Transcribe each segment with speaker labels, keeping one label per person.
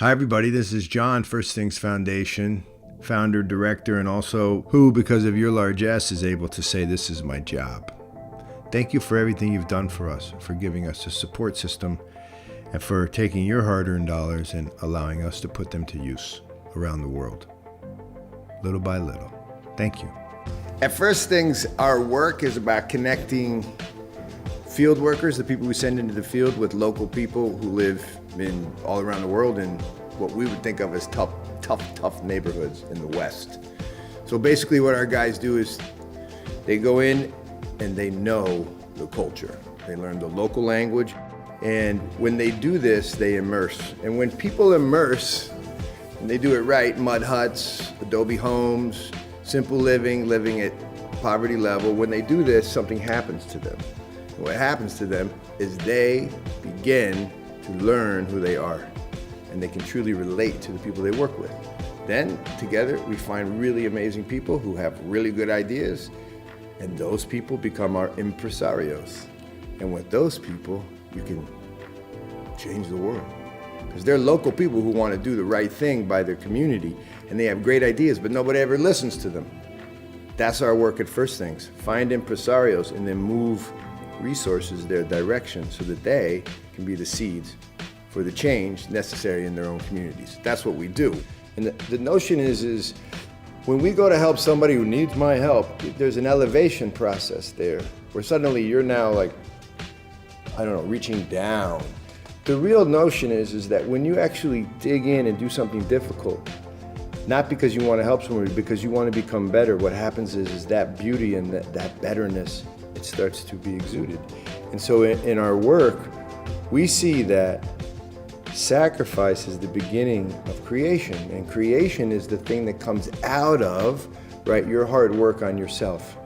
Speaker 1: Hi, everybody. This is John, First Things Foundation, founder, director, and also who, because of your largesse, is able to say this is my job. Thank you for everything you've done for us, for giving us a support system, and for taking your hard-earned dollars and allowing us to put them to use around the world, little by little. Thank you.
Speaker 2: At First Things, our work is about connecting field workers, the people we send into the field, with local people who live all around the world in what we would think of as tough neighborhoods in the West. So basically what our guys do is they go in and they know the culture. They learn the local language, and when they do this, they immerse. And when people immerse, and they do it right, mud huts, adobe homes, simple living at poverty level, when they do this, something happens to them. And what happens to them is they begin to learn who they are, and they can truly relate to the people they work with. Then, together, we find really amazing people who have really good ideas, and those people become our impresarios. And with those people, you can change the world. Because they're local people who want to do the right thing by their community, and they have great ideas, but nobody ever listens to them. That's our work at First Things. Find impresarios and then move resources their direction so that they can be the seeds for the change necessary in their own communities. That's what we do. And the notion is when we go to help somebody who needs my help, there's an elevation process there where suddenly you're now reaching down. The real notion is that when you actually dig in and do something difficult, not because you want to help somebody, because you want to become better, what happens is that beauty and that betterness, it starts to be exuded. And so in our work, we see that sacrifice is the beginning of creation, and creation is the thing that comes out of, your hard work on yourself.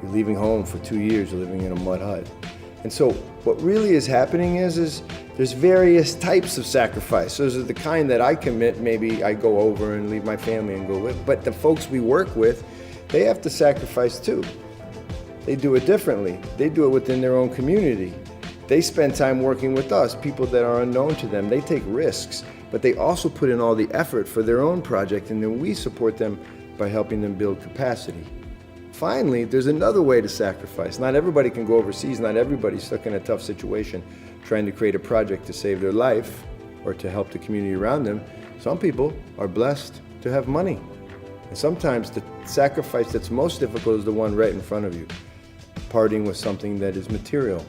Speaker 2: You're leaving home for 2 years, you're living in a mud hut. And so what really is happening is there's various types of sacrifice. Those are the kind that I commit, maybe I go over and leave my family and go with, but the folks we work with, they have to sacrifice too. They do it differently. They do it within their own community. They spend time working with us, people that are unknown to them. They take risks, but they also put in all the effort for their own project, and then we support them by helping them build capacity. Finally, there's another way to sacrifice. Not everybody can go overseas. Not everybody's stuck in a tough situation trying to create a project to save their life or to help the community around them. Some people are blessed to have money. And sometimes the sacrifice that's most difficult is the one right in front of you. Parting with something that is material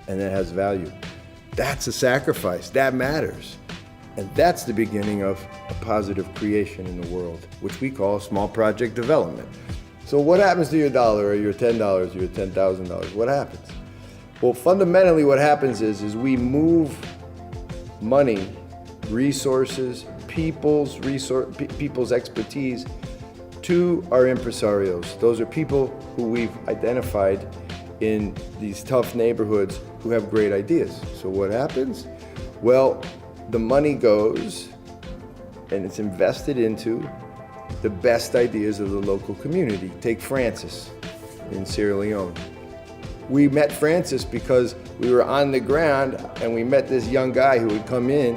Speaker 2: and that has value. That's a sacrifice. That matters. And that's the beginning of a positive creation in the world, which we call small project development. So what happens to your dollar or your $10 or your $10,000? What happens? Well, fundamentally what happens is we move money, resources, people's expertise to our impresarios. Those are people who we've identified in these tough neighborhoods who have great ideas. So what happens? Well, the money goes and it's invested into the best ideas of the local community. Take Francis in Sierra Leone. We met Francis because we were on the ground and we met this young guy who would come in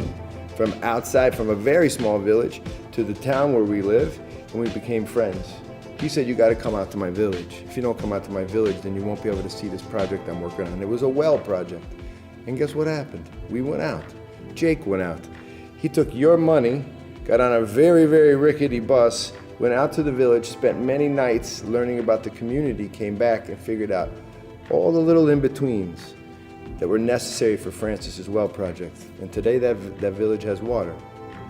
Speaker 2: from outside, from a very small village to the town where we live, and we became friends. He said, you got to come out to my village. If you don't come out to my village, then you won't be able to see this project I'm working on. It was a well project. And guess what happened? We went out. Jake went out. He took your money, got on a very, very rickety bus, went out to the village, spent many nights learning about the community, came back and figured out all the little in-betweens that were necessary for Francis's well project. And today that village has water.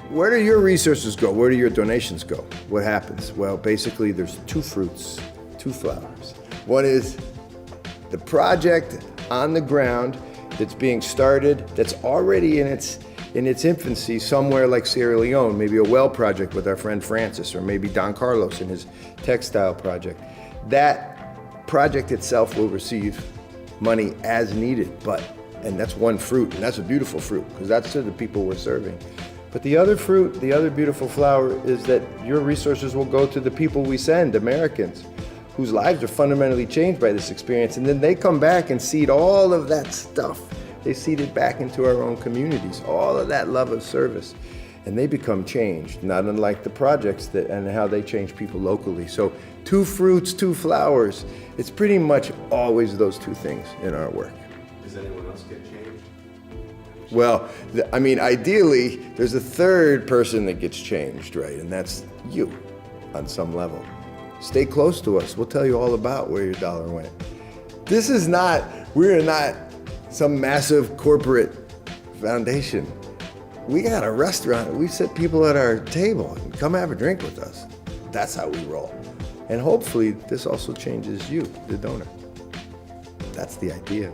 Speaker 2: Where do your resources go? Where do your donations go? What happens? Well, basically there's two fruits, two flowers. One is the project on the ground that's being started, that's already in its infancy somewhere like Sierra Leone, maybe a well project with our friend Francis, or maybe Don Carlos and his textile project. That project itself will receive money as needed, and that's one fruit, and that's a beautiful fruit, because that's to the people we're serving. But the other fruit, the other beautiful flower, is that your resources will go to the people we send, Americans, whose lives are fundamentally changed by this experience, and then they come back and seed all of that stuff. They seed it back into our own communities, all of that love of service. and they become changed, not unlike the projects and how they change people locally. So 2 fruits, 2 flowers, it's pretty much always those 2 things in our work.
Speaker 3: Does anyone else get changed?
Speaker 2: Well, ideally, there's a 3rd person that gets changed, right? And that's you, on some level. Stay close to us. We'll tell you all about where your dollar went. We're not some massive corporate foundation. We got a restaurant. We set people at our table and come have a drink with us. That's how we roll. And hopefully, this also changes you, the donor. That's the idea.